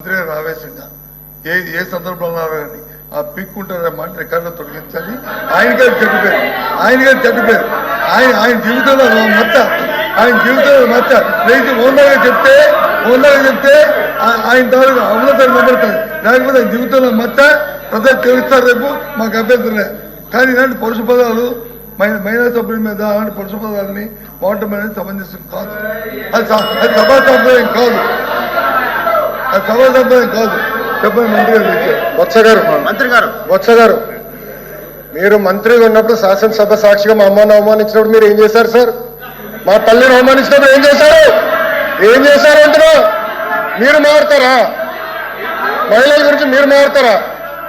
మంత్రి రావేశంగా ఏ సందర్భంలో కానీ ఆ పీక్కుంటారనే మాట రికార్డులో తొలగించాలి. ఆయన గారు చెడ్డపేరు ఆయన జీవితంలో మచ్చ రైతు ఓన్గా చెప్తే ఆయన తాలూకు అమలుతారు నిలబడతారు. లేకపోతే ఆయన జీవితంలో మచ్చ ప్రజలు తెలుస్తారు. రేపు మాకు అభ్యంతరలే. కానీ ఇలాంటి పరుష పదాలు మహిళా సభ్యుల మీద అలాంటి పరుష పదాలని వాడటం అనేది సమంజసం కాదు. అది సభా సంప్రదాయం కాదు. చెప్పండి వత్స గారు మీరు మంత్రిగా ఉన్నప్పుడు శాసనసభ సాక్షిగా మా అమ్మను అవమానించినప్పుడు మీరు ఏం చేశారు సార్? మా తల్లిని అవమానించినప్పుడు ఏం చేశారు అంటున్నా? మీరు మారుతారా? మహిళల గురించి మీరు మారుతారా?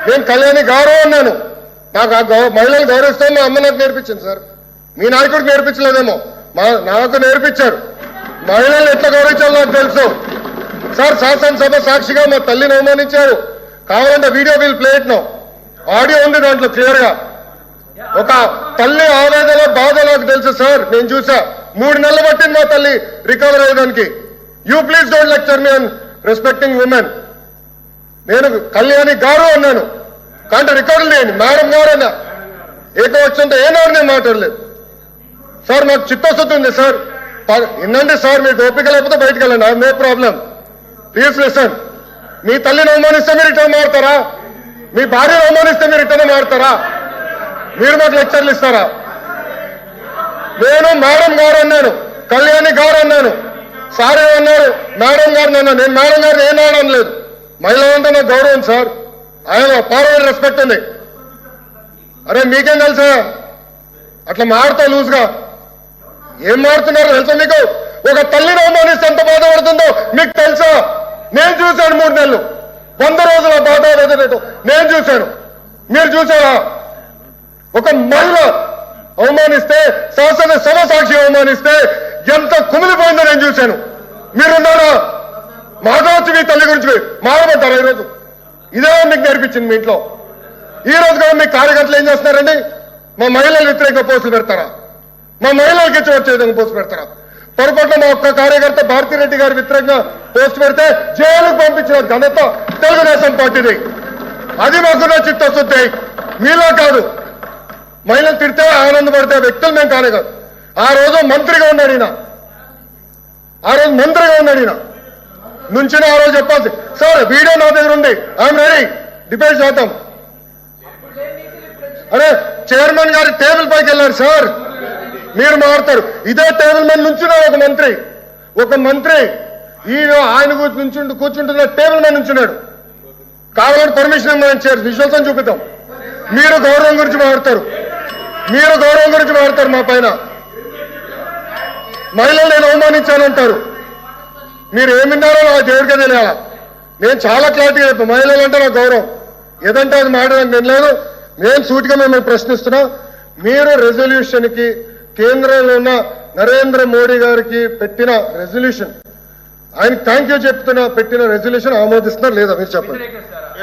నేను కళ్యాణి గౌరవం అన్నాను. నాకు ఆ మహిళలు గౌరవిస్తాను మా అమ్మ నాకు నేర్పించింది సార్. మీ నాయకుడు నేర్పించలేదేమో, నాకు నేర్పించారు. మహిళలు ఎట్లా గౌరవించాలో నాకు తెలుసు సార్. శాసనసభ సాక్షిగా మా తల్లిని అవమానించారు. కావాలంటే video will play it now. Audio ఉంది దాంట్లో క్లియర్ గా. ఒక తల్లి ఆవేదన బాధ నాకు తెలుసు సార్. నేను చూసా. 3 నెలలు పట్టింది మా తల్లి రికవర్ అయ్యడానికి. You please don't lecture me on respecting women. నేను కళ్యాణి గారు అన్నాను. కానీ రికార్డులు లేని మేడం గారు అన్నా. ఏకవచనంతో ఏనాడు నేను మాట్లాడలేదు సార్. నాకు చిత్తశుద్ధి ఉంది సార్. వినండి సార్. మీకు ఓపిక లేకపోతే బయటకు వెళ్ళండి. I no problem. Please listen. మీ తల్లిని అవమానిస్తే మీరు ఇట్లా మారుతారా? మీ భార్యను అవమానిస్తే మీరు ఇట్లా మారుతారా? మీరు మాకు లెక్చర్లు ఇస్తారా? నేను మేడం గారు అన్నాను, కళ్యాణి గారు అన్నాను, సార్ అన్నారు మేడం గారు అన్నాను. నేను మేడం గారు ఏనాడు అనలేదు. మహిళ అంటే నాకు గౌరవం సార్. ఆయన పార్వల్ రెస్పెక్ట్ ఉంది. అరే మీకేం తెలుసా? అట్లా మారుతా లూజ్గా ఏం మారుతున్నారో తెలుసా మీకు? ఒక తల్లిని అవమానిస్తే ఎంత బాధపడుతుందో మీకు తెలుసా? నేను చూశాను. 3 నెలలు 100 రోజుల బాధ నేను చూశాను. మీరు చూసారా? ఒక మహిళ అవమానిస్తే, శాసనసభ సాక్షి అవమానిస్తే ఎంత కుమిలిపోయిందో నేను చూశాను. మీరున్నారా? మాధవచ్చు మీ తల్లి గురించి మారమంటారా? ఈరోజు ఇదే మీకు నేర్పించింది మీ ఇంట్లో. ఈ రోజు కూడా మీ కార్యకర్తలు ఏం చేస్తున్నారండి? మా మహిళలు వ్యతిరేకంగా పోస్టులు పెడతారా? మా మహిళలకి ఇచ్చి వచ్చే విధంగా పోస్టు పెడతారా? పొరపాటున మా ఒక్క కార్యకర్త భారతిరెడ్డి గారి వ్యతిరేకంగా పోస్ట్ పెడితే జైలుకు పంపించిన ఘనత తెలుగుదేశం పార్టీది. అది మాకున్న చిత్తశుద్ధి. మీలో కాదు. మహిళలు తిడితే ఆనందపడితే వ్యక్తులు మేము కానే కాదు. ఆ రోజు మంత్రిగా ఉన్నాడు ఈయన. నుంచిన ఆ రోజు చెప్పాల్సి సార్. వీడియో నా దగ్గర ఉంది. I'm ready. డిబేట్ చేద్దాం. అరే చైర్మన్ గారి టేబుల్ పైకి వెళ్ళారు సార్. మీరు మారుతారు. ఇదే టేబుల్ మీద నుంచున్నాడు ఒక మంత్రి ఈయన ఆయన కూర్చుంటున్న టేబుల్ మీద నుంచున్నాడు. కావాలంటే పర్మిషన్ ఇవ్వమని చేయాలి. విశ్వాసం చూపిద్దాం. మీరు గౌరవం గురించి మాట్లాడతారు. మా పైన మహిళలు నేను అవమానించానంటారు. మీరు ఏమిన్నారో నాకు దేవుడికే తెలియాలా. నేను చాలా క్లారిటీగా చెప్పాను. మహిళలు అంటే నాకు గౌరవం. ఏదంటే అది మాట్లాడడానికి నేను లేదు. నేను సూటిగా మిమ్మల్ని ప్రశ్నిస్తున్నా. మీరు రెజల్యూషన్కి కేంద్రంలో ఉన్న నరేంద్ర మోడీ గారికి పెట్టిన రెజల్యూషన్, ఆయన థ్యాంక్ యూ చెప్తున్నా, పెట్టిన రెజల్యూషన్ ఆమోదిస్తున్నారు లేదా మీరు చెప్పండి.